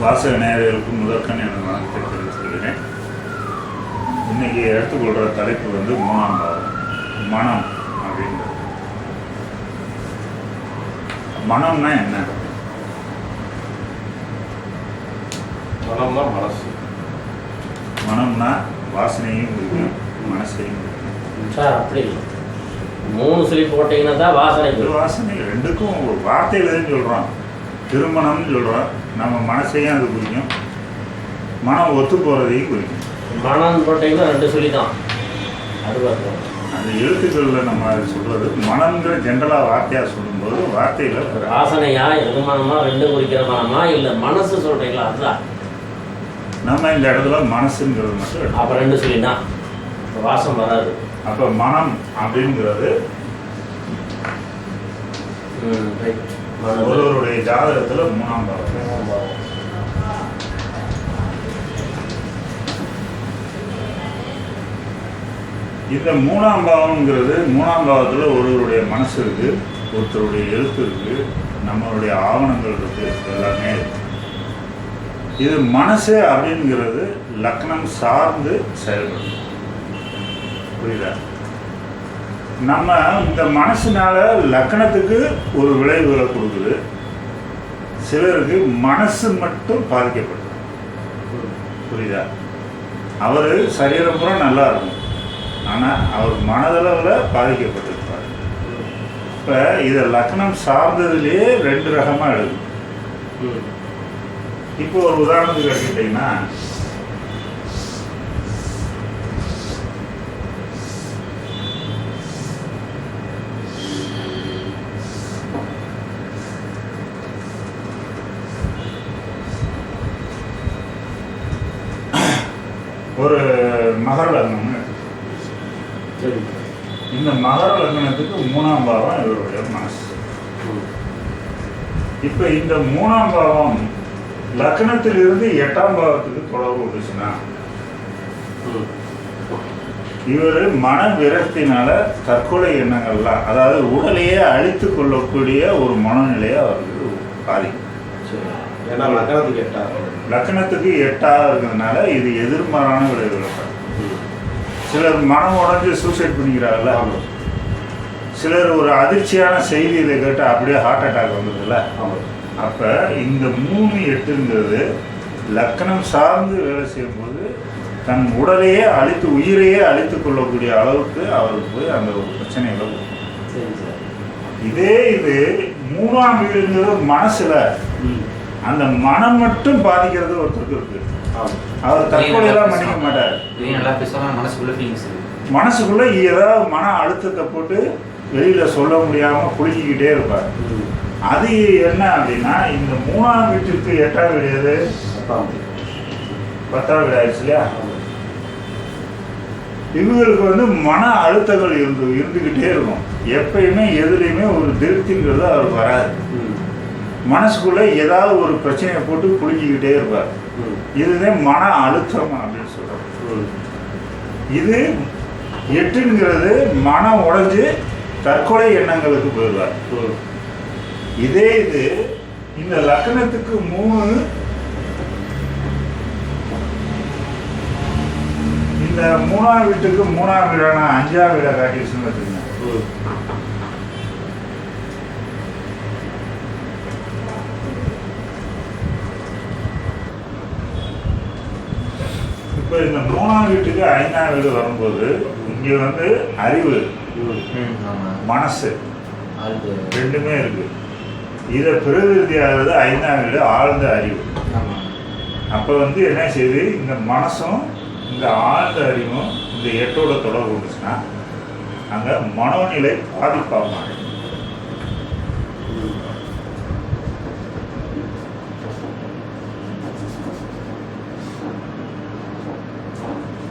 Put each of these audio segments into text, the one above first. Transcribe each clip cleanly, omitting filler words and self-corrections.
வாசக நேயர்களுக்கு முதற்கண் எனது வணக்கத்தை தெரிவித்துக்கிறேன். இன்னைக்கு எடுத்துக்கொள்கிற தலைப்பு வந்து மூணாம் பாவம், மனம் அப்படின்றது. மனம்னா என்ன? மனம்னா மனசு. மனம்னா வாசனையும் குறிக்கும், மனசையும் குறிக்கும். சார் அப்படி மூணு சொல்லி போட்டீங்கன்னா தான் வாசனை. வாசனை ரெண்டுக்கும் ஒரு வார்த்தையில்தான் சொல்கிறோம். திருமணம்னு சொல்கிறோம், நம்ம மனசையும் அது குறிக்கும், மனம் ஒத்து போகிறதையும் குறிக்கும். மனம் போட்டீங்கன்னா ரெண்டு சொல்லி தான் அது பார்ப்போம். அந்த எழுத்துக்களில் நம்ம அதை சொல்கிறது மனம்ங்கிற ஜென்ரலாக வார்த்தையாக சொல்லும்போது வார்த்தையில் வாசனையா எதுமானமா ரெண்டு குறிக்கிற மனமா இல்லை மனசு சொல்கிறீங்களா? அதுதான் நம்ம இந்த இடத்துல மனசுங்கிறது மட்டும். அப்போ ரெண்டு சொல்லினா வாசம் வராது. அப்போ மனம் அப்படிங்கிறது ஒருவருடைய ஜாதகத்தில் மூணாம் பாவம். இந்த மூணாம் பாவம்ங்கிறது மூணாம் பாவத்தில் ஒருவருடைய மனசு இருக்குது, ஒருத்தருடைய எழுத்து இருக்குது, நம்மளுடைய ஆவணங்கள் இருக்குது, எல்லாமே இருக்குது. இது மனசு அப்படிங்கிறது லக்னம் சார்ந்து செயல்படும். புரியுதா? நம்ம இந்த மனசுனால லக்னத்துக்கு ஒரு விளைவுகளை கொடுக்குது. சிலருக்கு மனசு மட்டும் பாதிக்கப்படும். புரியுதா? அவர் சரீரம் பூரா நல்லா இருக்கும், ஆனால் அவர் மனதளவில் பாதிக்கப்பட்டிருப்பார். இப்போ இதை லக்னம் சார்ந்ததுலேயே ரெண்டு ரகமாக எழுதும். இப்போ ஒரு உதாரணத்துக்கு எடுத்துக்கிட்டிங்கன்னா, ஒரு மகர லக்னம்னு, இந்த மகர லக்னத்துக்கு மூணாம் பாவம் இவருடைய மனசு. இப்போ இந்த மூணாம் பாவம் லக்னத்திலிருந்து 8ஆம் பாவத்துக்கு தொடர்பு விட்டுச்சுன்னா இவர் மன விரக்தினால தற்கொலை எண்ணங்கள்லாம், அதாவது உடலையே அழித்து கொள்ளக்கூடிய ஒரு மனநிலையை அவருக்கு பாதிக்கும். ஏன்னா லக்னத்துக்கு 8ஆக இருக்கிறதுனால இது எதிர்மாறான விளைவுகள். சிலர் மனம் உடஞ்சி சூசைட் பண்ணிக்கிறாங்கல்ல, சிலர் ஒரு அதிர்ச்சியான செய்தியை கேட்டு அப்படியே ஹார்ட் அட்டாக் வந்ததில்ல. அப்போ இந்த 3, 8ங்கிறது லக்னம் சார்ந்து வேலை செய்யும்போது தன் உடலையே அழித்து, உயிரையே அழித்து கொள்ளக்கூடிய அளவுக்கு அவருக்கு போய் அந்த ஒரு பிரச்சனைகளை கொடுக்கும். இதே இது 3ஆம் வீடுங்கிறது மனசில் அந்த மனம் மட்டும் பாதிக்கிறது ஒருத்தருக்கு இருக்கு. அவர் தற்கொலையெல்லாம் பண்ணிக்க மாட்டார். மனசுக்குள்ள ஏதாவது மன அழுத்தத்தை போட்டு வெளியில சொல்ல முடியாம குலுக்கிக்கிட்டே இருப்பார். அது என்ன அப்படின்னா, இந்த 3ஆம் வீட்டுக்கு 8ஆம் வீடு எது? 10ஆம் வீடு ஆயிடுச்சு இல்லையா? இவங்களுக்கு வந்து மன அழுத்தங்கள் இருந்துக்கிட்டே இருக்கும். எப்பயுமே எதுலையுமே ஒரு திருப்திங்கிறது அவருக்கு வராது. மனசுக்குள்ள ஏதாவது ஒரு பிரச்சனையை போட்டு குலுக்கிக்கிட்டே இருப்பார். இதுதான் மன அழுத்தம் அப்படின்னு சொல்றோம். இது 8ங்கிறது மனம் உடைஞ்சு தற்கொலை எண்ணங்களுக்கு போயிடுவார். இதே இது இந்த லக்னத்துக்கு 3, இந்த 3ஆம் வீட்டுக்கு 3ஆம் வீடான 5ஆம் வீடை காட்டிடுச்சுன்னு வச்சுக்கோங்க. இப்போ இந்த 3ஆம் வீட்டுக்கு 5ஆம் வீடு வரும்போது இங்கே வந்து அறிவு, மனசு ரெண்டுமே இருக்கு. இதை பிரதிநிதியாகிறது 5ஆம் வீடு ஆழ்ந்த அறிவு. அப்போ வந்து என்ன செய்யுது, இந்த மனசும் இந்த ஆழ்ந்த அறிவும் இந்த 8ஓட தொடர்பு இருந்துச்சுன்னா அங்கே மனோநிலை பாதிப்பாக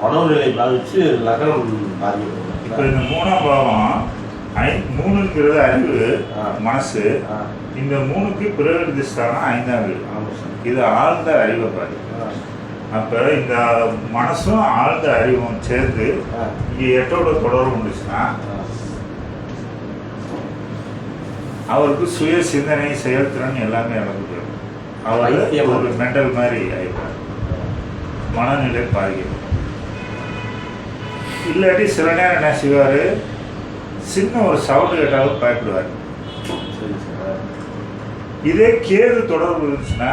மனோநிலை பாதிச்சு லக்னம் பாதிக்கும். இப்போ இந்த 3ஆம் பாவம் 3ங்கிறது அறிவு, மனசு. இந்த 3க்கு பிரகிருதி ஸ்தானம் 5ஆம் வீடு. இது ஆழ்ந்த அறிவை பாதிக்கும். அப்போ இந்த மனசும் ஆழ்ந்த அறிவும் சேர்ந்து இங்கே 8ஓட தொடர்பு இருந்துச்சுன்னா அவருக்கு சுய சிந்தனை, செயல்திறன் எல்லாமே இழந்து போயிடும். அவர் பைத்தியம். ஒரு மெண்டல் மாதிரி ஆயிடுவார், மனநிலை பாதிக்கும். இல்லாட்டி சில நேரம் என்ன செய்வார், சின்ன ஒரு சவுண்டு கேட்டாலும் பயப்படுவார். சரி சார். இதே கேது தொடர்பு இருந்துச்சுன்னா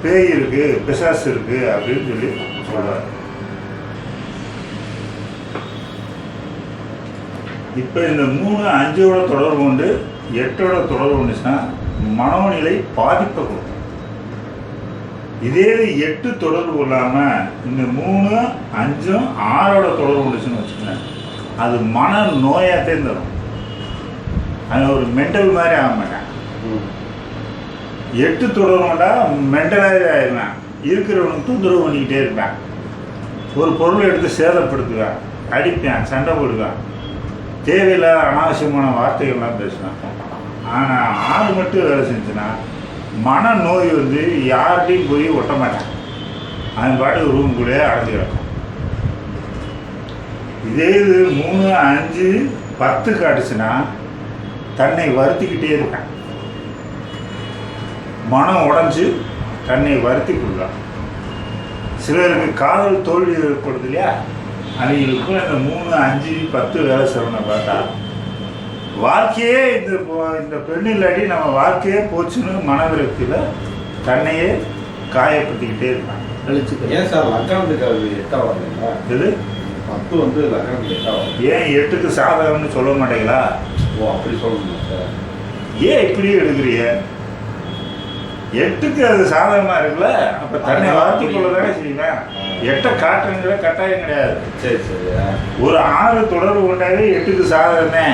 பேய் இருக்கு, பிசாசு இருக்கு அப்படின்னு சொல்லி சொல்றாரு. இப்போ இந்த 3, 5ஓட தொடர்பு கொண்டு 8ஓட தொடர்பு வந்துச்சுன்னா மனோநிலை பாதிப்பை கொடுக்கும். இதே 8 தொடர்பு இல்லாமல் இந்த 3, 5, 6ஓட தொடர்பு வந்துச்சுன்னு வச்சுக்கோங்க, அது மன நோயாகத்தே தரும். அது ஒரு மெண்டல் மாதிரி ஆக மாட்டான். 8 தொடர்புண்டா மெண்டலாகவே ஆயிடுவேன், இருக்கிறவனுக்கு தொந்தரவு பண்ணிக்கிட்டே இருப்பேன், ஒரு பொருளை எடுத்து சேதப்படுத்துவேன், அடிப்பேன், சண்டை போடுவேன், தேவையில்லாத அனாவசியமான வார்த்தைகள்லாம் பேசுவேன். ஆனால் 6 மட்டும் வேலை செஞ்சுன்னா மனநோய் வந்து யார்கிட்டையும் போய் ஒட்ட மாட்டேன், அதன் பாட்டுக்கு ரூமுக்குள்ளேயே அடைஞ்சு கிடக்கும். இதே இது 3, 5, 10 காட்டுச்சுன்னா தன்னை வருத்திக்கிட்டே இருப்பேன், மனம் உடஞ்சி தன்னை வருத்தி கொள்ளலாம். சிலருக்கு காதல் தோல்வி ஏற்படுது இல்லையா, அவங்களுக்கும் இந்த 3, 5, 10 வேலை செய்யணும்னு பார்த்தா வாழ்க்கையே இந்த பெண் இல்லாட்டி நம்ம வாழ்க்கையே போச்சுன்னு மனவிரக்தியில் தன்னையே காயப்படுத்திக்கிட்டே இருப்பாங்க. ஏன் சார் லக்கணத்துக்கு அது 8 ஆகுதுங்களா? இது 10 வந்து லக்கணத்துக்கு 8 ஆகும். ஏன் 8க்கு சாதகம்னு சொல்ல மாட்டீங்களா? ஓ, அப்படி சொல்லணுமா சார்? ஏன் இப்படியே எடுக்கிறிய? 8க்கு அது சாதகமாக இருக்குல்ல, அப்போ தன்னை வாழ்த்தி கொள்ள தானே செய்வேன். 8 காட்டுங்கிற கட்டாயம் கிடையாது. சரி சரி. ஒரு 6 தொடர்பு கொண்டாவே 8க்கு சாதகமே.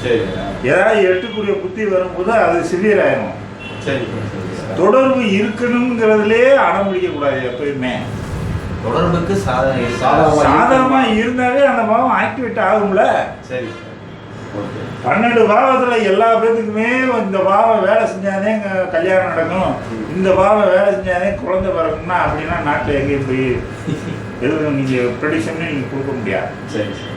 சரி. ஏதாவது 8க்குரிய புத்தி வரும்போது அது சிவியர் ஆயிடும். சரி சரி. தொடர்பு இருக்கணுங்கிறதுலேயே அடம் பிடிக்க கூடாது எப்பயுமே. தொடர்புக்கு சாதகமா இருந்தாவே அந்த பாவம் ஆக்டிவேட் ஆகும்ல. சரி சார். ஓகே. 12 பாவத்துல எல்லா பேத்துக்குமே இந்த பாவம் வேலை செஞ்சாதே கல்யாணம் நடக்கும், இந்த பாவம் வேலை செஞ்சாதே குழந்தை பிறக்கும்னா அப்படின்னா நாட்டில் எங்கேயும் போய் எதுவும் நீங்கள் ப்ரெடிக்ஷன் நீங்கள் கொடுக்க முடியாது. சரி சார்.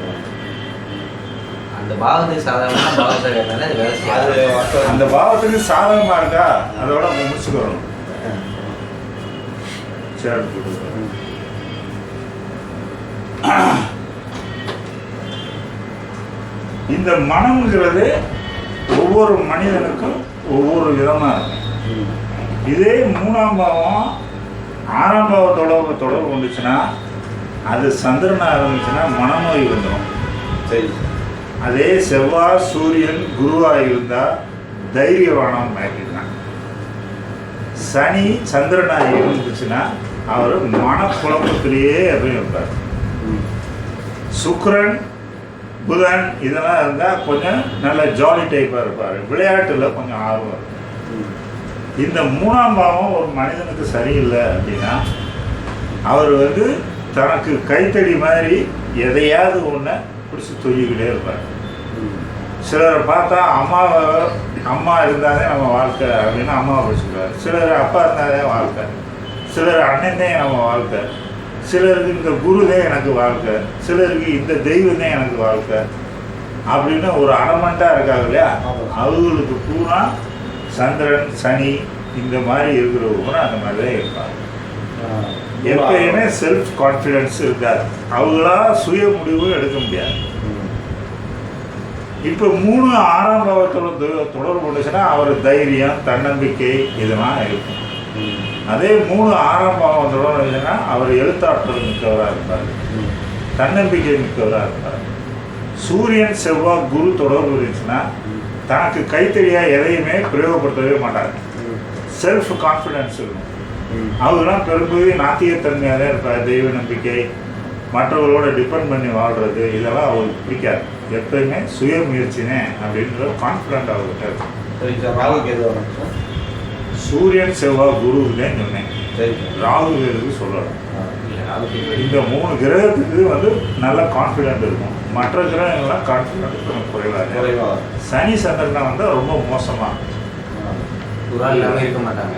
அந்த பாவத்துக்கு சாதாரண பாவத்தை கேட்டாலே அது வேலை செய்யாது. அந்த பாவத்துக்கு சாதகமா இருக்கா அதோட முடிச்சுக்கணும். சரி. இந்த மனம்ங்கிறது ஒவ்வொரு மனிதனுக்கும் ஒவ்வொரு விதமா இருக்கும். இதே 3ஆம் பாவம் 6ஆம் பாவத்தோட தொடர்பு வந்துச்சுன்னா அது சந்திரனாக இருந்துச்சுன்னா மனநோய் வந்துடும். சரி. அதே செவ்வாய், சூரியன், குருவாக இருந்தால் தைரியவானம் ஆக்கிடலாம். சனி சந்திரனாக இருந்துச்சுன்னா அவர் மனக்குழப்பத்திலேயே அப்படி இருப்பார். சுக்கிரன், புதன் இதெல்லாம் இருந்தால் கொஞ்சம் நல்ல ஜாலி டைப்பாக இருப்பார், விளையாட்டில் கொஞ்சம் ஆர்வம் இருக்கும். இந்த 3ஆம் பாவம் ஒரு மனிதனுக்கு சரியில்லை அப்படின்னா அவர் வந்து தனக்கு கைத்தடி மாதிரி எதையாவது ஒன்று பிடிச்சி தொழிக்கிட்டே இருப்பார். சிலரை பார்த்தா அம்மா இருந்தாலே நம்ம வாழ்க்கை அப்படின்னு அம்மாவை பிடிச்சிக்குவார், சிலர் அப்பா இருந்தாலே வாழ்க்கை, சிலர் அண்ணன் தான் நம்ம வாழ்க்கை, சிலருக்கு இந்த குரு தான் எனக்கு வாழ்க்கை, சிலருக்கு இந்த தெய்வம் தான் எனக்கு வாழ்க்கை அப்படின்னு ஒரு அடமெண்ட்டாக இருக்காங்க இல்லையா, அவங்களுக்கு பூரா சந்திரன், சனி இந்த மாதிரி இருக்கிறவங்க அந்த மாதிரி தான் இருப்பாங்க. எப்பயுமே செல்ஃப் கான்ஃபிடென்ஸ் இருக்காது, அவங்களா சுய முடிவும் எடுக்க முடியாது. இப்போ 3 6ஆம் பாவத்தோட தொடர்பு கொண்டுச்சுன்னா அவர் தைரியம், தன்னம்பிக்கை இதெல்லாம் இருக்கும். அதே 3 6ஆம் பாவம் தொடர்பு இருந்துச்சுன்னா அவர் எழுத்தாற்றல் மிக்கவராக இருப்பார், தன்னம்பிக்கை மிக்கவராக இருப்பார். சூரியன், செவ்வாய், குரு தொடர்பு இருந்துச்சுன்னா தனக்கு கைத்தறியாக எதையுமே பிரயோகப்படுத்தவே மாட்டார், செல்ஃப் கான்ஃபிடென்ஸ் இருக்கும். அவங்களாம் பெரும்பகுதி நாத்தியத்தன்மையாக தான் இருப்பார், தெய்வ நம்பிக்கை, மற்றவர்களோட டிபெண்ட் பண்ணி வாழ்கிறது இதெல்லாம் அவருக்கு பிடிக்காது. எப்பயுமே சுய முயற்சினே அப்படின்ற கான்ஃபிடென்ட் அவர்கிட்ட இருக்கும். சரி சார். ராகு கேது வரும் சார். சூரியன், செவ்வாய், குருவுதான் சொன்னேன், சரி. ராகு கேதுக்கு சொல்லலாம். இந்த 3 கிரகத்துக்கு வந்து நல்ல கான்ஃபிடென்ட் இருக்கும், மற்ற கிரகங்கள்லாம் கான்ஃபிடென்ட் கொஞ்சம் குறைவாக. சனி சந்திரனா வந்தால் ரொம்ப மோசமாக இருக்க மாட்டாங்க.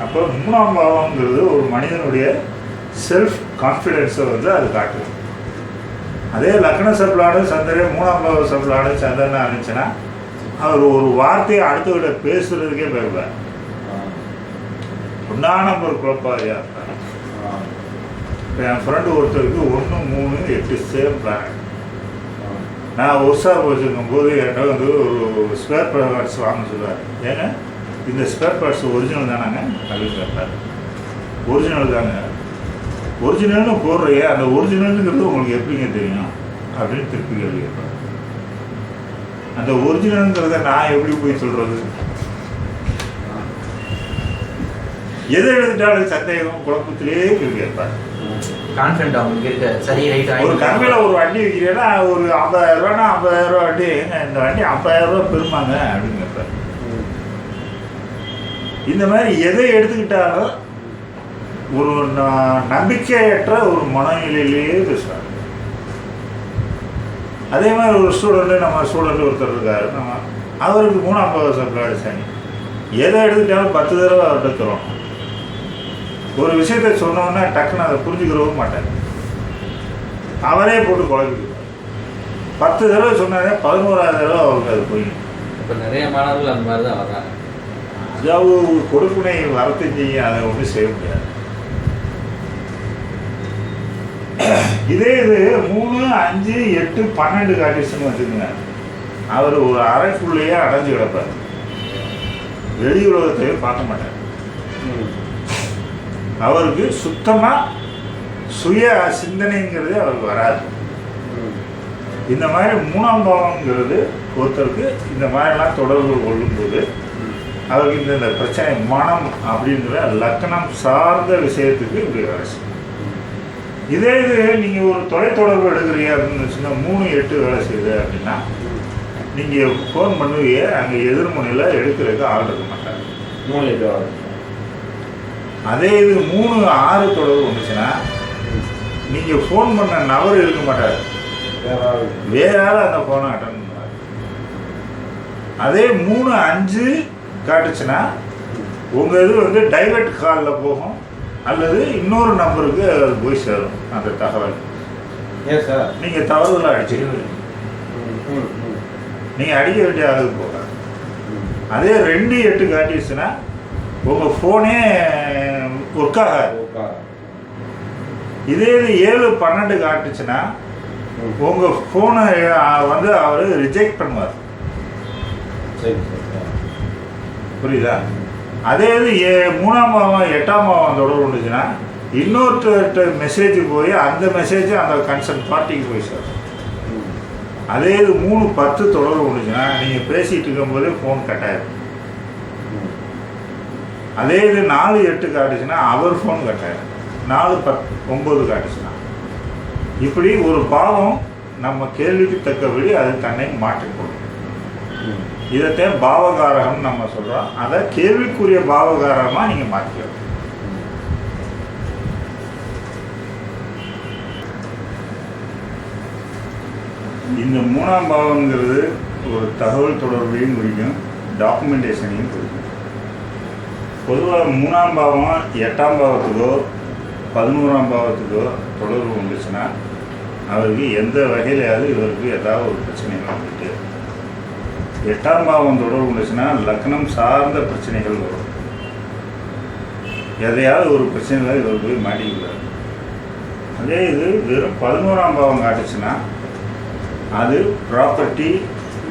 அப்போ 3ஆம் பாவங்கிறது ஒரு மனிதனுடைய செல்ஃப் கான்ஃபிடென்ஸை வந்து அது காட்டுது. அதே லக்ன சப்ளாடு சந்திரன் 3ஆம் பாவ சப்ளாடு சந்திரனா இருந்துச்சுன்னா அவர் ஒரு வார்த்தையை அடுத்தவர்கிட்ட பேசுறதுக்கே பயப்படுவார். உண்டான ஒரு குழப்பாதியாக இருப்பார். என் ஃப்ரெண்டு ஒருத்தருக்கு 1, 3, 8 சேம் பிளானட். நான் ஒர்க்ஷாப் வச்சுருக்கும் போது என்கிட்ட வந்து ஒரு ஸ்பேர் பார்ட்ஸ் வாங்க சொல்லுவார். ஏங்க இந்த ஸ்பேர் பார்ட்ஸ் ஒரிஜினல் தானாங்க அப்படின்னு கேட்பார். ஒரிஜினல் தாங்க. ஒரிஜினல்னு போடுறையே, அந்த ஒரிஜினலுங்கிறது உங்களுக்கு எப்படிங்க தெரியும் அப்படின்னு திருப்பி கேள்வி கேட்பார். அந்த ஒரிஜினலுங்கிறத நான் எப்படி போய் சொல்கிறது? எதை எடுத்துட்டாலும் சந்தேகம் குழப்பத்திலே கேள்வி கேட்பார். கான்ஃபிடென்ட் அவங்களுக்கு இருக்க சரி ரைட். ஒரு கம்பெனியில் ஒரு வண்டி விற்கிறேன்னா ஒரு 50,000 ரூபானா 50,000 ரூபா வண்டி, இந்த வண்டி 50,000 ரூபா பெருமாங்க அப்படின்னு கேட்பார். இந்த மாதிரி எதை எடுத்துக்கிட்டாலும் ஒரு நம்பிக்கையற்ற ஒரு மனநிலையிலேயே பேசுவாங்க. அதே மாதிரி ஒரு நம்ம ஸ்டூடெண்ட் ஒருத்தர் இருக்காரு, அவருக்கு 3ஆம் பாவ சப்ளாடு சனி. எதை எடுத்துக்கிட்டாலும் 10 தடவை அவர்கிட்ட தரும். ஒரு விஷயத்த சொன்னோன்னா டக்குன்னு அதை புரிஞ்சுக்கிறவும் மாட்டாங்க. அவரே போட்டு குழப்பிக்குவார். 10 தடவை சொன்னாலே 11ஆவது தடவை அவருக்கு அது போய். இப்போ நிறைய மாணவர்கள் அந்த மாதிரி தான் வர்றாங்க. அதாவது கொடுப்புனை வரத்தை செய்ய அதை ஒன்றும் செய்ய முடியாது. இதே இது 3, 5, 8, 12 காட்டிச்சுன்னு வச்சுக்கோங்க, அவர் ஒரு அறைக்குள்ளேயே அடைஞ்சு கிடப்பார். வெளி உலகத்தையே பார்க்க மாட்டார். அவருக்கு சுத்தமாக சுய சிந்தனைங்கிறது அவருக்கு வராது. இந்த மாதிரி 3ஆம் பாவம்ங்கிறது ஒருத்தருக்கு இந்த மாதிரிலாம் தொடர்பு கொள்ளும்போது அவருக்கு இந்த பிரச்சனை மனம் அப்படிங்கிற லக்னம் சார்ந்த விஷயத்துக்கு இப்படி வேலை. இதே இது நீங்கள் ஒரு தொலைத்தொடர்பு எடுக்கிறீங்க அப்படின்னு வச்சுன்னா 3, 8 வேலை செய்யுது அப்படின்னா நீங்கள் ஃபோன் பண்ணுவீங்க, அங்கே எதிர்முனையில் எடுக்கிறதுக்கு ஆள் இருக்க மாட்டாங்க. 3, 8 அதே இது 3, 6 தொடர்பு வந்துச்சுன்னா நீங்கள் ஃபோன் பண்ண நபர் இருக்க மாட்டார், வேற யாரும் அந்த ஃபோனை அட்டன் பண்ணுவார். அதே 3, 5 காட்டுச்சுன்னா உங்கள் இது வந்து டைவர்ட் காலில் போகும், அல்லது இன்னொரு நம்பருக்கு அது போய் சேரும் அந்த தகவல். ஏன் சார் நீங்கள் தவறுதலாக அடிச்சுக்கிறீங்க, நீங்கள் அடிக்க வேண்டிய ஆளுக்கு போகாது. அதே 2, 8 காட்டிடுச்சுன்னா உங்கள் ஃபோனே ஒர்க் ஆகாது. இதே இது 7, 12 காட்டுச்சுன்னா உங்கள் ஃபோனை வந்து அவர் ரிஜெக்ட் பண்ணுவார். புரியுதா? அதே இது 3ஆம் பாவம் 8ஆம் பாவம் தொடர்பு வந்துச்சுன்னா இன்னொருத்த மெசேஜ் போய் அந்த மெசேஜ் அந்த கன்சர்ன் பார்ட்டிக்கு போய் சார். அதே இது 3, 10 தொடர்பு வந்துச்சுன்னா நீங்கள் பேசிகிட்டு இருக்கும்போதே ஃபோன் கட் ஆகிடும். அதே இது 4, 8 காட்டுச்சுன்னா அவர் ஃபோன் கட் ஆகிடும். 4, 10, 9 காட்டுச்சுன்னா இப்படி ஒரு பாவம் நம்ம கேள்விக்கு தக்கபடி அது தன்னை மாற்றிக்கொள்ளும். இதைத்தான் பாவகாரகம் நம்ம சொல்கிறோம். அதை கேள்விக்குரிய பாவகாரமாக நீங்கள் மாற்றிக்கணும். இந்த 3ஆம் பாவங்கிறது ஒரு தகவல் தொடர்பையும் குறிக்கும், டாக்குமெண்டேஷனையும் குறிக்கும். பொதுவாக 3ஆம் பாவம் 8ஆம் பாவத்துக்கோ 11ஆம் பாவத்துக்கோ தொடர்பு வந்துச்சுன்னா அவருக்கு எந்த வகையிலையாவது இவருக்கு ஏதாவது ஒரு பிரச்சனைகள் வந்துட்டு. 8ஆம் பாவம் தொடர்பு வந்துச்சுன்னா லக்னம் சார்ந்த பிரச்சனைகள் வரும். எதையாவது ஒரு பிரச்சனையில் இவர் போய் மாட்டிக்கிறார். அதே இது வெறும் 11ஆம் பாவம் காட்டுச்சுன்னா அது ப்ராப்பர்ட்டி,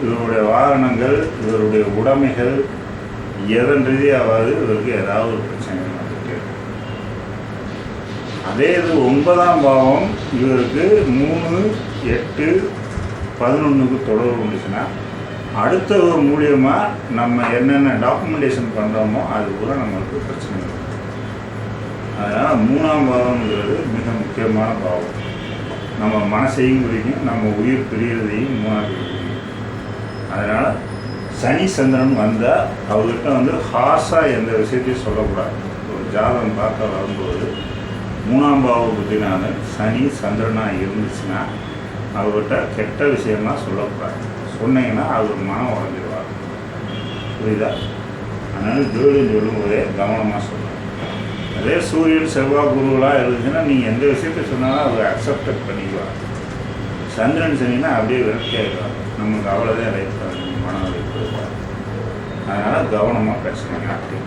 இவருடைய வாகனங்கள், இவருடைய உடைமைகள், எதன் ரீதியாவது இவருக்கு ஏதாவது ஒரு பிரச்சனை வந்துட்டு. அதே இது 9ஆம் பாவம் இவருக்கு 3, 8, 11க்கு தொடர்பு வந்துச்சுன்னா அடுத்தவர் மூலியமாக நம்ம என்னென்ன டாக்குமெண்டேஷன் பண்ணுறோமோ அது கூட நம்மளுக்கு பிரச்சனை வரும். அதனால் 3ஆம் பாவம்ங்கிறது மிக முக்கியமான பாவம். நம்ம மனசையும் குறிக்கும், நம்ம உயிர் பிரியறதையும் 3ஆம் குறிக்கும். அதனால் சனி சந்திரன் வந்தால் அவர்கிட்ட வந்து ஹார்ஸாக எந்த விஷயத்தையும் சொல்லக்கூடாது. ஒரு ஜாதகம் பார்க்க வரும்போது 3ஆம் பாவ புத்தினால சனி சந்திரனாக இருந்துச்சுன்னா அவர்கிட்ட கெட்ட விஷயம்லாம் சொல்லக்கூடாது. சொன்னீங்கன்னா அவர் மனம் உடஞ்சிடுவார். புரியுதா? அதனால் ஜோதிடம் சொல்லும்போதே கவனமாக சொல்லணும். அதே சூரியன் செவ்வாய் குருவெலாம் இருந்துச்சுன்னா நீங்கள் எந்த விஷயத்த சொன்னாலும் அவர் அக்செப்ட் பண்ணிக்குவார். சந்திரன் சனின்னா அப்படியே விரக்தியாகிடுவார். நமக்கு அவ்வளோதான் ரைட் மனம் வைப்பார். அதனால் கவனமாக பிரச்சனை நாட்டு.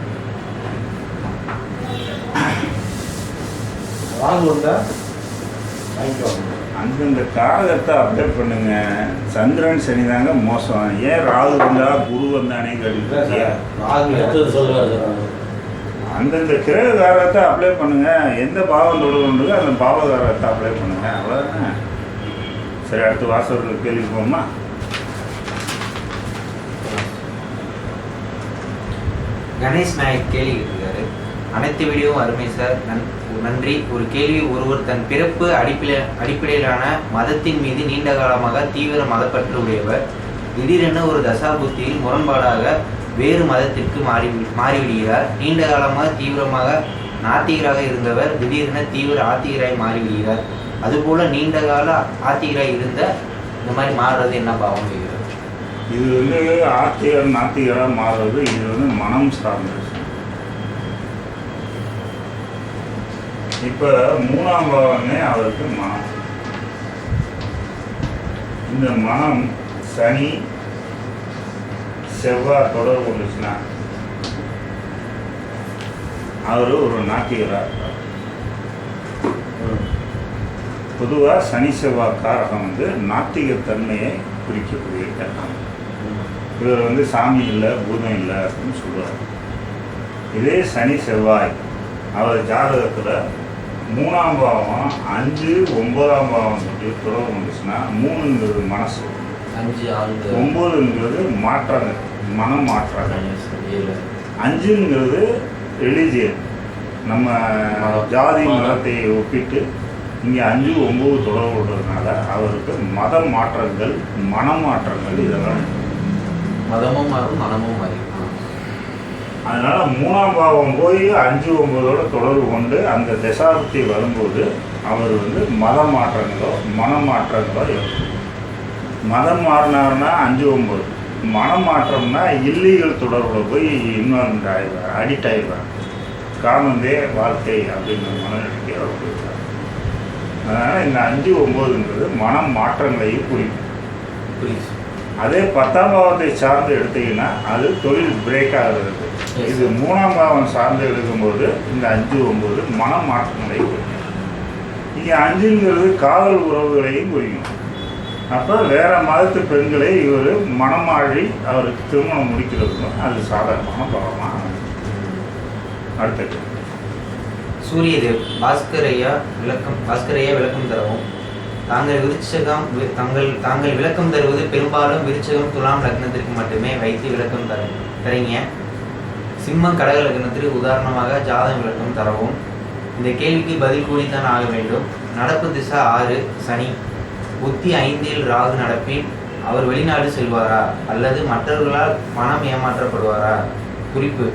ராகு வந்தா வாங்கிக்குவாங்க. அந்தந்த காரகத்தை அப்ளை பண்ணுங்க. சந்திரன் சனி தாங்க மோசம். ஏன் ராகு வந்தா குரு வந்தானே இல்லை கேட்டுக்கிட்டியா? சார், ராகு அடுத்தது சொல்லுவாரு. அந்தந்த கிரக காரகத்தை அப்ளை பண்ணுங்க. எந்த பாவம் தொடர்பு அந்த பாவகாரகத்தை அப்ளை பண்ணுங்க. அவ்வளோதானே. சரி, அடுத்து வாசகர்கள் கேள்வி போமா. கணேஷ் நாயக் கேள்வி கேட்டிருக்காரு. அனைத்து வீடியோவும் அருமை சார், நன்றி. ஒரு கேள்வி: ஒருவர் தன் பிறப்பு அடிப்படையிலான மதத்தின் மீது நீண்ட காலமாக தீவிர மதப்பற்று உடையவர் திடீரென ஒரு தசாபுத்தியில் முரண்பாடாக வேறு மதத்திற்கு மாறிவிடுகிறார். நீண்ட காலமாக தீவிரமாக நாத்திகராக இருந்தவர் திடீரென தீவிர ஆத்திகராய் மாறிவிடுகிறார். அதுபோல நீண்ட கால ஆத்திகராய் இருந்த இந்த மாதிரி மாறுறது என்ன பாவம் செய்கிறார்? இது வந்து ஆத்திகர் நாத்திகராக மாறுறது இது வந்து மனம் சார்ந்தது. இப்போ 3ஆம் பாவமே அவருக்கு மனம். இந்த மனம் சனி செவ்வாய் தொடர்பு கொண்டுச்சுன்னா அவர் ஒரு நாத்திகராக இருக்கார். பொதுவாக சனி செவ்வாய் காரகம் வந்து நாத்திகத்தன்மையை குறிக்கக்கூடிய காரணம். இவர் வந்து சாமி இல்லை பூதம் இல்லை அப்படின்னு சொல்லுவார். இதே சனி செவ்வாய் அவர் ஜாதகத்தில் 3ஆம் பாவம் 5 9ஆம் பாவம் தொடர்பு வந்துச்சுன்னா 3ங்கிறது மனசு, 5 6 9ங்கிறது மாற்றங்கள், மனம் மாற்றங்கள், 5ங்கிறது ரிலீஜியன், நம்ம ஜாதி மதத்தை ஒப்பிட்டு இங்கே 5 9 தொடர்பு விடுறதுனால அவருக்கு மத மாற்றங்கள் மன மாற்றங்கள் இதெல்லாம் மதமும் மாறும் மனமும் மாறும். அதனால் 3ஆம் பாவம் போய் 5 9ஓட தொடர்பு கொண்டு அந்த தசாபுத்தி வரும்போது அவர் வந்து மத மாற்றங்களோ மன மாற்றங்களோ இருக்கும். மதம் மாறினார்னா 5 9, மனம் மாற்றம்னா இல்லீகல் தொடர்புல போய் இன்வால்மெண்ட் ஆகிடுவார், அடிக்ட் ஆகிடுவார். காமந்தே வாழ்க்கை அப்படிங்கிற மனநிலைக்கு அவர் போயிடுவார். அதனால் இந்த 5 9ங்கிறது மனம் மாற்றங்களையும் குறிக்கும். அதே 10ஆம் பாவத்தை சார்ந்து எடுத்தீங்கன்னா அது தொழில் பிரேக் ஆகிறது. இது 3ஆம் பாவம் சார்ந்து எடுக்கும்போது இந்த 5 9 மன மாற்றங்களை குறிக்கும். இங்கே 5ங்கிறது காதல் உறவுகளையும் குறிக்கும். அப்போ வேற மதத்து பெண்களை இவர் மனமாழி அவருக்கு திருமணம் முடிக்கிறதுக்கும் அது சாதாரணமான பாவமாக. அடுத்தது சூரியதேவ் பாஸ்கரையா விளக்கம் தரவும். தாங்கள் விளக்கம் தருவது பெரும்பாலும் விருச்சகம் துலாம் லக்னத்திற்கு மட்டுமே வைத்து விளக்கம் தரீங்க. சிம்மம் கடக லக்னத்திற்கு உதாரணமாக ஜாதகம் விளக்கம் தரவும். இந்த கேள்விக்கு பதில் கூறித்தான் ஆக வேண்டும். நடப்பு திசை 6 சனி, புத்தி 5இல் ராகு நடப்பின் அவர் வெளிநாடு செல்வாரா அல்லது மற்றவர்களால் பணம் ஏமாற்றப்படுவாரா? குறிப்பு: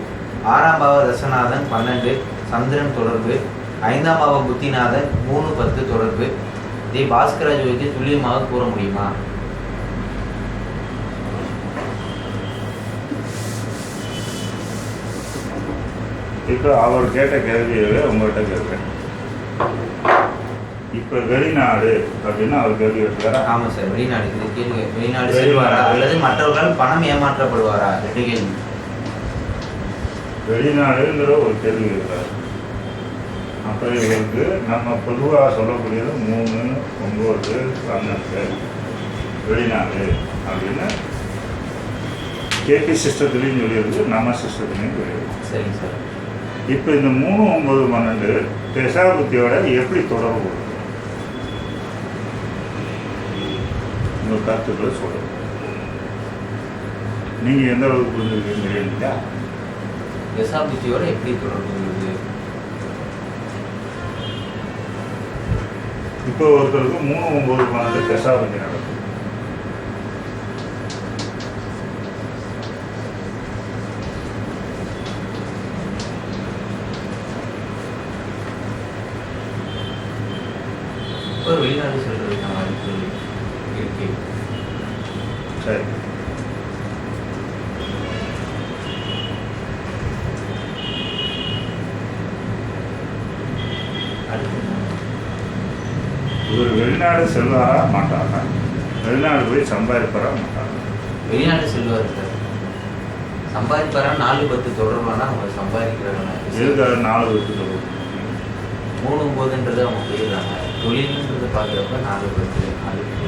6ஆம் பாவ தசநாதன் 12 சந்திரன் தொடர்பு, 5ஆம் பாவ புத்திநாதன் 3 10 தொடர்பு. இதை பாஸ்கராஜ் வைத்து துல்லியமாக கூற முடியுமா? இப்போ அவர் கேட்ட கேள்வியவே உங்கள்கிட்ட கேட்குறேன். இப்போ வெளிநாடு அப்படின்னு அவர் கேள்வி கேட்கிறாரா? ஆமாம் சார், வெளிநாடு. இது கேள்வி, வெளிநாடு செல்வாரா அல்லது மற்றவர்களால் பணம் ஏமாற்றப்படுவாரா? 2 கேள்வி. வெளிநாடுங்கிற ஒரு கேள்வி இருக்கிறார். அப்போ இவருக்கு நம்ம பொதுவாக சொல்லக்கூடியது 3 9 12 வெளிநாடு அப்படின்னு கேபி சிஸ்டத்துலேயும் சொல்லியிருக்கு, நம்ம சிஸ்டத்துலேயும் சொல்லியிருக்கு. சரிங்க சார். இப்போ இந்த 3 9 12 தசாபுத்தியோட எப்படி தொடர்பு கொள்ளுது? உங்கள் கருத்துக்களை சொல்லுங்கள். நீங்கள் எந்த அளவுக்கு புரிஞ்சுருக்கீங்க? தசாபுத்தியோட எப்படி தொடர்பு கொள்ளுது? இப்போ ஒருத்தருக்கு 3 9 12 தசாபுத்தி நடக்கும். ஒரு வெளிநாடு செல்றதுக்கான வாய்ப்பு இருக்கு. சரி, இவர் வெளிநாடு செல்வாரா மாட்டாரா? வெளிநாடு போய் சம்பாதிப்பாரா மாட்டாரா? வெளிநாடு செல்வார் சார். சம்பாதிப்பாரா? 4 10 தொடர்பானா அவங்க சம்பாதிக்கிறாங்க. எதுக்காக 4 10 தொடர்பு? 3-9ன்றது அவங்க போயிடுறாங்க. தொழில்ன்றது பார்க்குறப்ப 4-10 அதுக்கு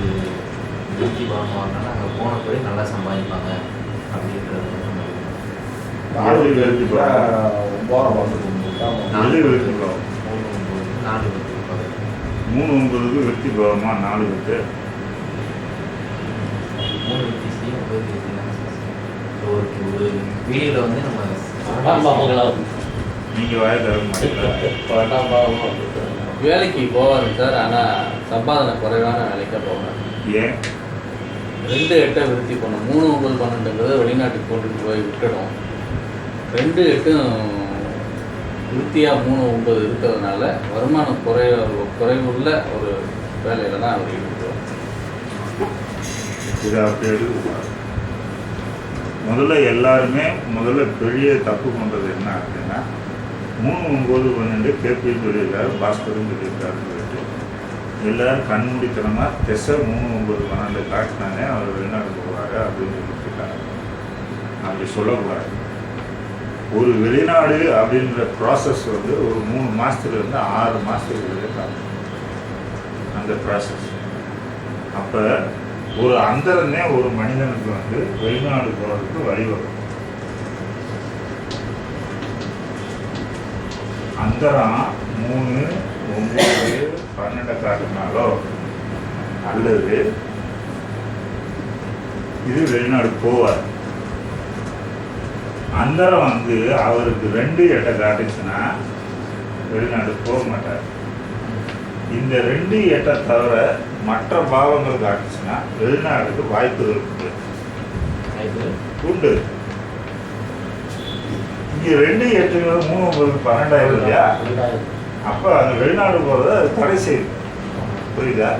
விருத்தி பாவம் வாங்கினாலும் அங்கே போன பிறகு நல்லா சம்பாதிப்பாங்க அப்படின்றது நம்ம நாலு விருத்தி பாவம். 9 விருத்தி பாவம் 3-9 விருத்தி பாவமா 4 விருத்தி 3 விருத்தி செய்யும் 9 விருத்தி ஒரு வீடியோவில் வந்து நம்ம 12 பாவங்களாகும். நீங்க வாய தர மாட்டீங்களா? 12 பாவமாக இருக்குது. வேலைக்கு போவாரு சார், ஆனால் சம்பாதனை குறைவான வேலைக்காக போவார். ஏன் 2-8 விருத்தி பண்ணும். 3-9-12 வெளிநாட்டுக்கு கொண்டுட்டு போய் விட்டுடும். 2-8 விருத்தியாக 3-9 இருக்கிறதுனால வருமானம் குறைவுள்ள ஒரு வேலையில் தான் அவர் ஈடுபடுவார். இதை அப்படி எடுக்கக்கூடாது. முதல்ல பெரிய தப்பு பண்ணுறது என்ன அப்படின்னா 3-9-12 கேபியும் சொல்லியிருக்காரு, பாஸ்கரும் சொல்லியிருக்காருன்னு சொல்லிட்டு எல்லாரும் கண்மூடித்தனமாக திசை 3-9-12 காட்டினானே அவர் வெளிநாடு போவார் அப்படின்னு சொல்லிட்டுருக்காங்க. அப்படி சொல்லக்கூடாது. ஒரு வெளிநாடு அப்படின்ற ப்ராசஸ் வந்து ஒரு 3 மாதத்துலேருந்து 6 மாதத்துக்குள்ளே காணும் அந்த ப்ராசஸ். அப்போ ஒரு அந்தரனே ஒரு மனிதனுக்கு வந்து வெளிநாடு போகிறதுக்கு வழிவகும். அந்தரம் 3-9-12 காட்டினாலோ அல்லது இது வெளிநாடு போவார். அந்தரம் வந்து அவருக்கு 2-8 காட்டுச்சுன்னா வெளிநாடு போக மாட்டார். இந்த 2-8 தவிர மற்ற பாவங்கள் காட்டுச்சுன்னா வெளிநாடுக்கு வாய்ப்புகள் உண்டு. இங்கே 2-8 3-9-12 இல்லையா? அப்போ அந்த வெளிநாடு போகிறத அது தடை செய்யுது. புரியுதா?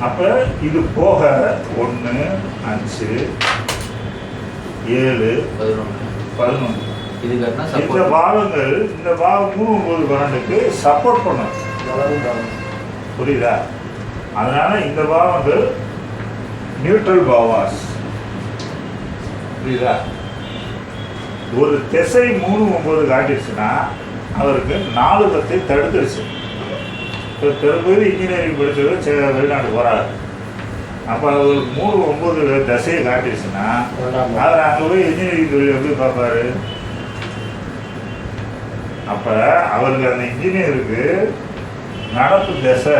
அப்போ இது போக 1, 5, 7, 11 இது கட்டினா இந்த சப்போர்ட் பாவங்கள் இந்த பாவம் 3-9-12க்கு சப்போர்ட் பண்ணும். புரியுதா? அதனால இந்த பாவங்கள் நியூட்ரல் பாவாஸ். புரியுதா? ஒரு திசை 3-9 காட்டிடுச்சுன்னா அவருக்கு 4-10 தடுத்துருச்சு. இப்போ பெரும்பகுதி இன்ஜினியரிங் படித்தவர் வெளிநாடு போகிறாரு. அப்போ அவர் 3-9 திசையை காட்டிடுச்சுன்னா அவர் அங்கே போய் இன்ஜினியரிங் தொழில் எப்படி பார்ப்பாரு? அப்போ அவருக்கு அந்த இன்ஜினியருக்கு நடப்பு திசை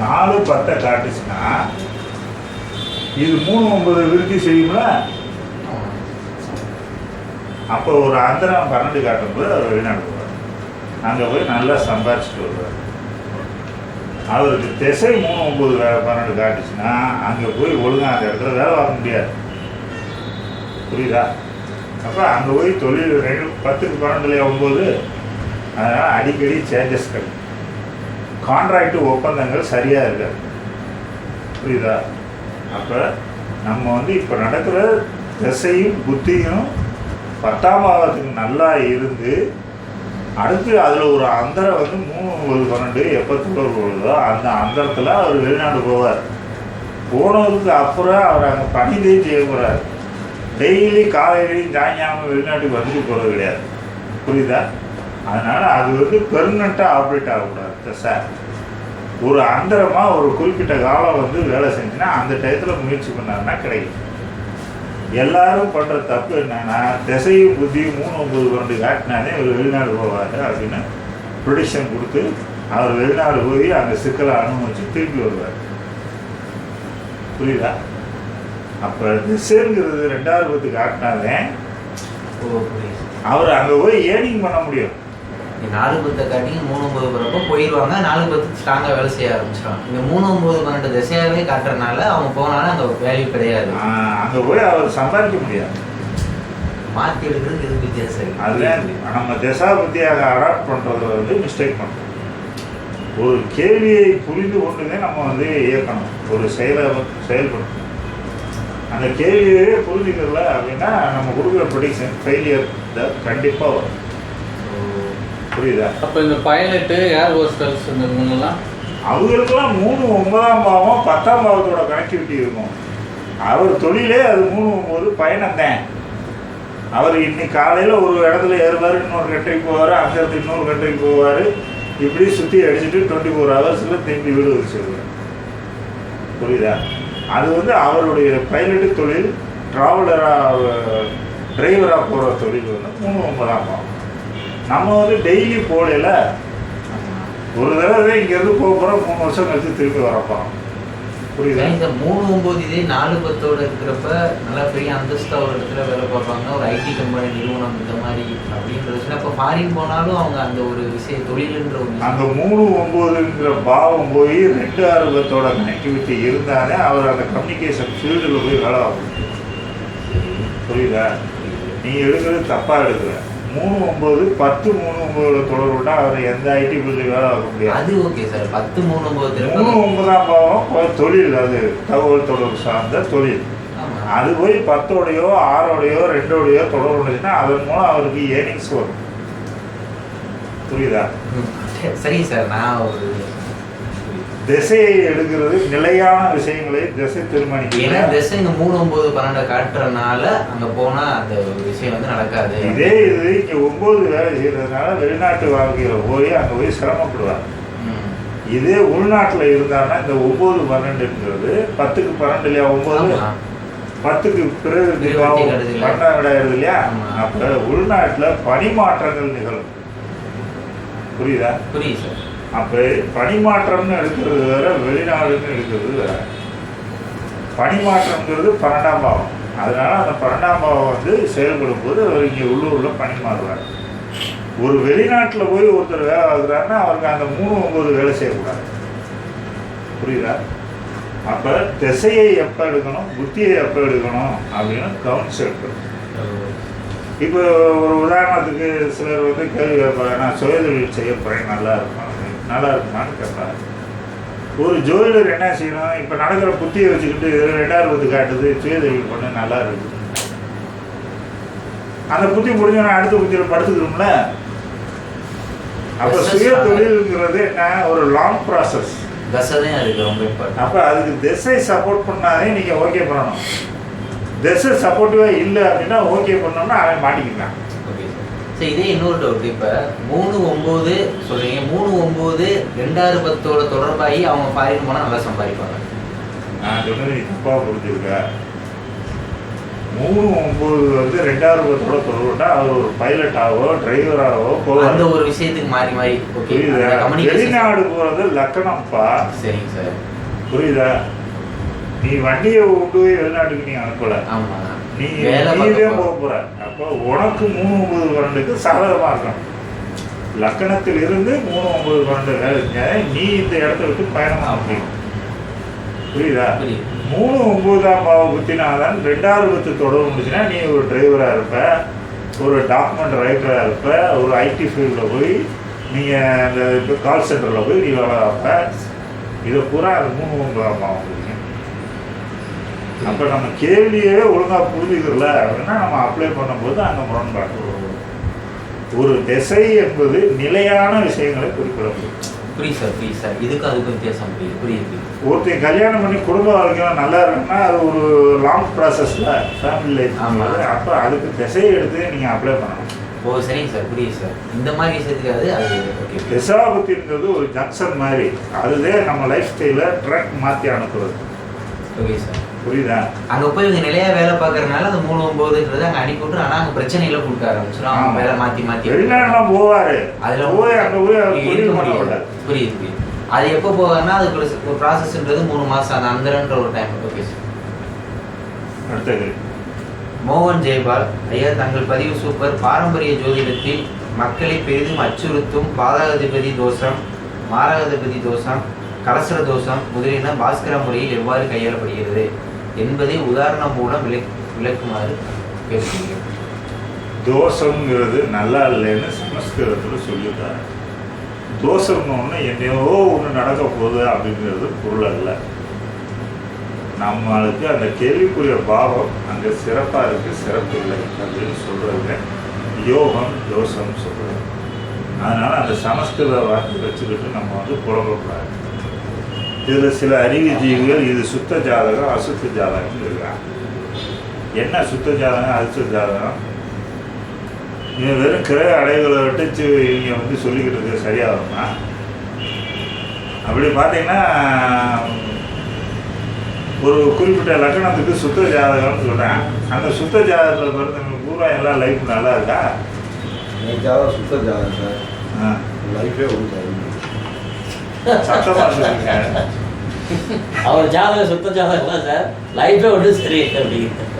4-10 காட்டுச்சுன்னா இது 3-9 விருத்தி செய்யும்ல. அப்போ ஒரு அந்தரம் 12 காட்டும்போது அவர் வெளிநாடு போவார். அங்கே போய் நல்லா சம்பாதிச்சுட்டு வருவார். அவருக்கு திசை 3-9-12 காட்டுச்சுன்னா அங்கே போய் ஒழுங்காக அந்த இடத்துல வேலை பார்க்க முடியாது. புரியுதா? அப்போ அங்கே போய் தொழில் 10-12-9 அதனால் அடிக்கடி சேஞ்சஸ் கிடைக்கும். கான்ட்ராக்டு ஒப்பந்தங்கள் சரியாக இருக்காது. புரியுதா? அப்போ நம்ம வந்து இப்போ நடக்கிற திசையும் புத்தியும் 10ஆம் பாவத்துக்கு நல்லா இருந்து அடுத்து அதில் ஒரு அந்தரம் வந்து 3-9-12 எப்போ தொடர்புதோ அந்த அந்தரத்தில் அவர் வெளிநாடு போவார். போனதுக்கு அப்புறம் அவர் அங்கே பணிதையும் செய்ய போகிறார். டெய்லி காலையிலையும் சாயங்காலம் வெளிநாட்டுக்கு வந்துட்டு போகிறது கிடையாது. புரியுதா? அதனால் அது வந்து பெர்மனண்ட்டாக ஆப்ரேட் ஆகக்கூடாது. திசை ஒரு அந்தரமாக ஒரு குறிப்பிட்ட காலம் வந்து வேலை செஞ்சுன்னா அந்த டயத்தில் முயற்சி பண்ணாருன்னா கிடைக்கும். எல்லாரும் பண்ணுற தப்பு என்னன்னா திசையும் புத்தியும் 3-9-12 காட்டினாலே அவர் வெளிநாடு போவார் அப்படின்னு ப்ரொடிக்ஷன் கொடுத்து அவர் வெளிநாடு போய் அந்த சிக்கலை அனுபவிச்சு திருப்பி வருவார். புரியுதா? அப்போ திசைங்கிறது 2வது பத்து காட்டினாலே அவர் அங்கே போய் ஏர்னிங் பண்ண முடியும். 4-10 காட்டிங்க 3-9 போகிறப்போ போயிடுவாங்க. 4-10 ஸ்ட்ராங்காக வேலை செய்ய ஆரம்பிச்சிடும். இந்த 3-9-12 திசையாகவே காட்டுறதுனால அவங்க போனாலும் அங்கே வேல்யூ கிடையாது. அங்கே போய் அவர் சம்பாதிக்க முடியாது. மாற்றி எடுக்கிறது இது வித்தியாசம். அதுதான் நம்ம திசா புத்தியாக அடாப்ட் பண்ணுறத வந்து மிஸ்டேக் பண்ணுறோம். ஒரு கேள்வியை புரிந்து கொண்டுங்க நம்ம வந்து இயக்கணும். ஒரு செயல்படணும். அந்த கேள்வியே புரிஞ்சுக்கல அப்படின்னா நம்ம கொடுக்குற ப்ரொடிக்ஷன் ஃபெயிலியர் கண்டிப்பாக வரும். புரியுதா? அப்போ இந்த பைலட்டு ஏர் ஹோஸ்டல்ஸ் இவங்கெல்லாம் அவங்களுக்கெல்லாம் 3-9ஆம் பாவம் 10ஆம் பாவத்தோட கனெக்டிவிட்டி இருக்கும். அவர் தொழிலே அது 3-9 பயணம் தான். அவர் இன்னைக்கு காலையில் ஒரு இடத்துல ஏறுவார், இன்னொரு கண்ட்ரிக்கு போவார், அங்கேருந்து இன்னொரு கண்ட்ரிக்கு போவார், இப்படி சுற்றி அடிச்சுட்டு 24 ஹவர்ஸில் திரும்பி வீடு வச்சுருவார். புரியுதா? அது வந்து அவருடைய பைலட்டு தொழில், டிரைவராக போகிற தொழில் வந்து 3-9 ஆகும். நம்ம வந்து டெய்லி போகல, ஒரு தடவை இங்கேருந்து போக போகிறோம், 3 வருஷம் கழிச்சு திரும்பி வரப்போகிறோம். புரியுதா? இந்த 3-9 இதே 4-10 இருக்கிறப்ப நல்லா பெரிய அந்தஸ்தா ஒரு இடத்துல வேலை பார்ப்பாங்க, ஒரு ஐடி கம்பெனி நிறுவனம் இந்த மாதிரி அப்படின்றது. இப்போ ஃபாரின் போனாலும் அவங்க அந்த ஒரு தொழிலுன்ற ஒரு அந்த 3-9ங்கிற பாவம் போய் 2-6 கனெக்டிவிட்டி இருந்தாலே அவர் அந்த கம்யூனிகேஷன் ஃபீல்டில் போய் வேலை ஆகும். புரியுதா? நீ எடுக்கிறது தப்பாக எடுக்கிற. 3-9 10-3-9 தொடர் விட்டா அவர் எந்த ஐடி ஃபீல்டு வேலை ஆக முடியாது. அது ஓகே சார். 10-3-9 3-9ஆம் பாவம் தொழில், அது தகவல் தொடர்பு சார்ந்த தொழில். அது போய் 10ஓடையோ 6ஓடையோ 2ஓடையோ தொடர்பு இருந்துச்சுன்னா அதன் மூலம் அவருக்கு ஏர்னிங்ஸ் வரும். புரியுதா? சரி சார். நான் ஒரு திசையை எடுக்கிறது நிலையான விஷயங்களை திசை தீர்மானிக்கிறது. ஏன்னா திசை இங்கே 3-9-12 காட்டுறதுனால அங்கே போனால் அந்த விஷயம் வந்து நடக்காது. இதே இது இங்கே 9 வேலை செய்யறதுனால வெளிநாட்டு வாழ்க்கையில் போய் அங்கே போய் சிரமப்படுவார். இதே உள்நாட்டில் இருந்தாங்கன்னா இந்த 9-12ங்கிறது 10க்கு 12 இல்லையா? 9 10க்கு பிறகு 12 கிடையாது இல்லையா? அப்போ உள்நாட்டில் பணிமாற்றங்கள் நிகழும். புரியுதா? புரியுது சார். அப்போ பணிமாற்றம்னு எடுக்கிறது வேற, வெளிநாடுன்னு எடுக்கிறது வேற. பணிமாற்றம்ங்கிறது 12ஆம் பாவம். அதனால அந்த 12ஆம் பாவம் வந்து செயல்படும் போது அவர் இங்கே உள்ளூரில் பணி மாறுவார். ஒரு வெளிநாட்டில் போய் ஒருத்தர் வேலை ஆகுறாருன்னா அவருக்கு அந்த 3-9 வேலை செய்யக்கூடாது. புரியுதா? அப்போ திசையை எப்போ எடுக்கணும், புத்தியை எப்போ எடுக்கணும் அப்படின்னு கவுன்சில். இப்போ ஒரு உதாரணத்துக்கு சிலர் வந்து கேள்வி கேட்பாங்க, நான் சுயதொழில் செய்ய போகிறேன், நல்லா இருக்குமான்னு கேட்பாங்க. ஒரு ஜோதிடர் என்ன செய்யணும்? இப்போ நடக்கிற புத்தியை வச்சுக்கிட்டு 2010 காட்டுது, சுயதொழில் பண்ண நல்லா இருக்கு. அந்த புத்தி முடிஞ்சோன்னா அடுத்த புத்தியில் படுத்துக்கிறோம்ல. அப்போ சுய தொழில்ங்கிறது என்ன? ஒரு லாங் ப்ராசஸ். அப்போ அதுக்கு திசை சப்போர்ட் பண்ணாதே நீங்கள் ஓகே பண்ணணும். திசை சப்போர்ட்டிவாக இல்லை அப்படின்னா ஓகே பண்ணோம்னா அவன் மாட்டிக்கலாம். Okay sir. சரி, இதே இன்னொரு டவுட். இப்போ 3-9 சொல்கிறீங்க, 3-9 2-10 தொடர்பாகி அவங்க ஃபாரின் போனால் நல்லா சம்பாதிப்பாங்க. நான் சொன்னது நீ தப்பாக புரிஞ்சுருக்க. 3-9 வந்து 2-10 தொடர்பு விட்டா அவர் ஒரு பைலட்டாவோ டிரைவராகவோ போவார். அந்த ஒரு விஷயத்துக்கு மாறி மாறி. ஓகே. வெளிநாடு போகிறது லக்கணம்ப்பா. சரிங்க சார். புரியுதா? நீ வண்டியை விட்டு வெளிநாட்டுக்கு நீ அனுப்பல, நீ நீதான் போக போற. அப்போ உனக்கு 3-9-12க்கு சாதகமா இருக்கணும். லக்கணத்தில் இருந்து 3-9-12 வேலை செஞ்சா நீ இந்த இடத்த விட்டு பயணமா முடியும். புரியுதா? 3-9ஆம் பாவ புத்தினாதான் 2-10 தொடர்பு முடிச்சுன்னா நீ ஒரு டிரைவரா இருப்ப, ஒரு டாக்குமெண்ட் ரைட்டரா இருப்ப, ஒரு ஐடி ஃபீல்டில் போய் நீங்கள் அந்த இப்போ கால் சென்டரில் போய் நீ வேலை வைப்ப. இதை பூரா அது 3-9ஆம் பாவம் புத்தி. அப்போ நம்ம கேள்வியே ஒழுங்காக புரிஞ்சுக்கிறல அப்படின்னா நம்ம அப்ளை பண்ணும்போது அங்கே முரண்பாடு. ஒரு திசை என்பது நிலையான விஷயங்களை குறிப்பிட முடியும். புரியுது சார். புரியுது சார். இதுக்கு அதுக்கு வித்தியாசம் புரியுது. ஒருத்தர் கல்யாணம் பண்ணி குடும்ப வாழ்க்கையெல்லாம் நல்லா இருக்குன்னா அது ஒரு லாங் ப்ராசஸில் ஃபேமிலி லைஃப். அப்போ அதுக்கு திசையை எடுத்து நீங்கள் அப்ளை பண்ணணும். ஓ சரிங்க சார். புரியுது சார். இந்த மாதிரி விஷயத்துக்கு அது ஓகே. திசாபுத்தின்றது ஒரு ஜங்ஷன் மாதிரி. அதுவே நம்ம லைஃப் ஸ்டைலில் ட்ராக் மாற்றி அனுப்புறது. Okay sir. புரியுதா? அங்கே போய் இவங்க நிலையா வேலை பார்க்கறதுனால அந்த 3-9ன்றது அங்கே அனுப்பி விட்டு, ஆனால் அங்கே பிரச்சனைகளை கொடுக்க ஆரம்பிச்சிடும். அவங்க வேலை மாற்றி வெளிநாடுலாம் போவார், அதில் போய் அங்கே போய் இருக்க முடியாது. புரியுது. அது எப்போ போவாருன்னா அதுக்கு ஒரு ப்ராசஸ்ன்றது 3 மாதம் அந்தரன்ற ஒரு டைம். Okay sir. அடுத்தது மோகன் ஜெயபால் ஐயா, தங்கள் பதிவு சூப்பர். பாரம்பரிய ஜோதிடத்தில் மக்களை பெரிதும் அச்சுறுத்தும் பாதகாதிபதி தோஷம், மாரகாதிபதி தோஷம், கலசர தோஷம் முதலியன பாஸ்கர முறையில் எவ்வாறு கையாளப்படுகிறது என்பதை உதாரணம் மூலம் விளக்குமாறு கேட்கிறேன். தோஷங்கிறது நல்லா இல்லைன்னு சமஸ்கிருதத்தில் சொல்லிட்டாங்க. தோஷம்னு ஒன்று என்னையோ ஒன்று நடக்க போகுது அப்படிங்கிறது பொருள் அல்ல. நம்மளுக்கு அந்த கேள்விக்குரிய பாவம் அங்கே சிறப்பாக இருக்குது, சிறப்பு இல்லை அப்படின்னு சொல்கிறது யோகம் தோஷம் சொல்கிறது. அதனால் அந்த சமஸ்கிருத வார்த்தை வச்சுக்கிட்டு நம்ம வந்து புலம்பக்கூடாது. இதில் சில அறிவுஜீவிகள் இது சுத்த ஜாதகம் அசுத்த ஜாதகம் இருக்காங்க. என்ன சுத்த ஜாதகம் அசுத்த ஜாதகம்? இவன் வெறும் கிரக அடைவுகளை விட்டு இவங்க வந்து சொல்லிக்கிட்டு சரியாகுமா? அப்படி பார்த்தீங்கன்னா ஒரு குறிப்பிட்ட லக்னத்துக்கு சுத்த ஜாதகம்னு சொல்கிறேன். அந்த சுத்த ஜாதகத்தில் பிறந்தவங்க பூரா எல்லாம் லைஃப் நல்லா இருக்கா? என் ஜாதகம் சுத்த ஜாதகம் சார். ஆ, லைஃபே ஒரு சத்தமாக சொல்லுங்க. அவர் ஜாதகம் சுத்த ஜாதகம் தான் சார், லைஃபே ஒன்றும் சரி அப்படிங்கிறது.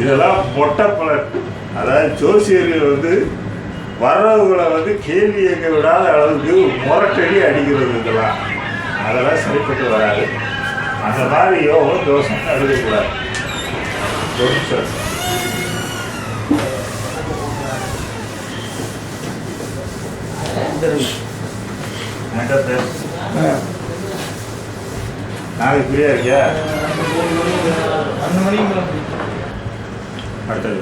இதெல்லாம் மொட்டை பலன். அதாவது ஜோசியர்கள் வந்து வர்றவங்களை வந்து கேள்வி எங்க விடாத அளவுக்கு முரட்டடி அடிக்கிறது. அதெல்லாம் சரிப்பட்டு வராது. அந்த மாதிரி யோகம் தோஷம் எழுதக்கூடாது. சார் நாளைக்கு ஃப்ரீயா இருக்கியா? அடுத்தது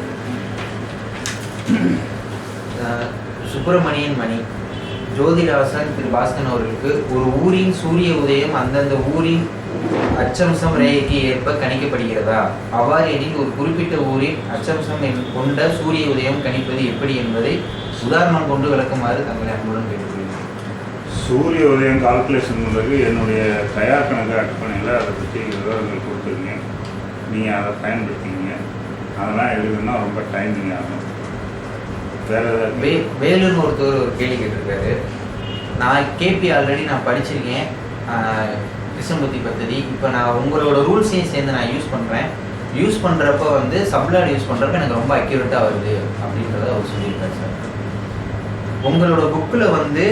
சுப்பிரமணியன் மணி. ஜோதிடாசன் திரு பாஸ்கரன் அவர்களுக்கு ஒரு ஊரின் சூரிய உதயம் அந்தந்த ஊரின் அச்சம்சம் ரேகைக்கு ஏற்ப கணிக்கப்படுகிறதா? அவ்வாறு எனில் ஒரு குறிப்பிட்ட ஊரின் அச்சம்சம் கொண்ட சூரிய உதயம் கணிப்பது எப்படி என்பதை உதாரணம் கொண்டு விளக்குமாறு தங்களை அன்புடன் கேட்டுக்கொள்கிறேன். சூரிய உதயம் கால்குலேஷன் பண்ணுறதுக்கு என்னுடைய தயார் கணக்கு அட்டப்பணையில் அதை பற்றி விவரங்கள் கொடுத்துருங்க. நீங்கள் அதை பயன்படுத்திங்க. அதெல்லாம் எழுதுனா ரொம்ப டைமிங் ஆகும். வேறு ஏதாவது வேலுன்னு ஒருத்தர் ஒரு கேள்வி கேட்டிருக்காரு. நான் கேபி ஆல்ரெடி நான் படிச்சிருக்கேன், கிருஷ்ணமூர்த்தி பദ്ധதி. இப்போ நான் உங்களோட ரூல்ஸையும் சேர்ந்து நான் யூஸ் பண்ணுறேன். யூஸ் பண்ணுறப்ப வந்து சப்ளாட் யூஸ் பண்ணுறப்ப எனக்கு ரொம்ப அக்யூரேட்டாக வருது அப்படின்றத அவர் சொல்லியிருக்காரு சார். உங்களோட புக்கில் வந்து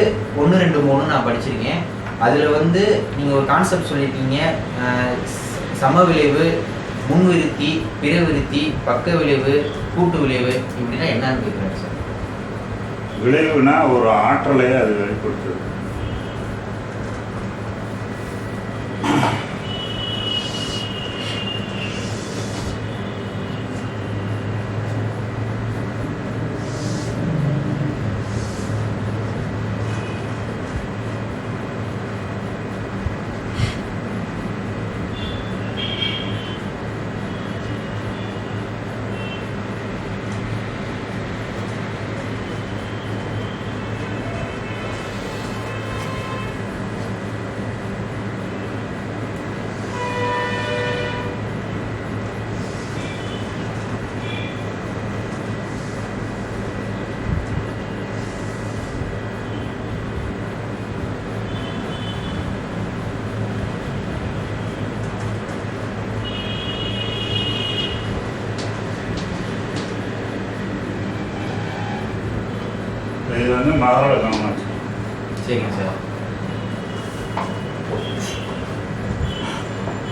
1, 2, 3 நான் படிச்சிருக்கேன். அதில் வந்து நீங்கள் ஒரு கான்செப்ட் சொல்லியிருக்கீங்க, சம விளைவு, முன் விருத்தி, பிற விருத்தி, பக்க விளைவு, கூட்டு விளைவு. இப்படின்னா என்னன்னு கேட்குறாரு சார். விளைவுனா ஒரு ஆற்றலையே அது வெளிப்படுத்துது. இது வந்து மகள கவனம். சரிங்க சார்.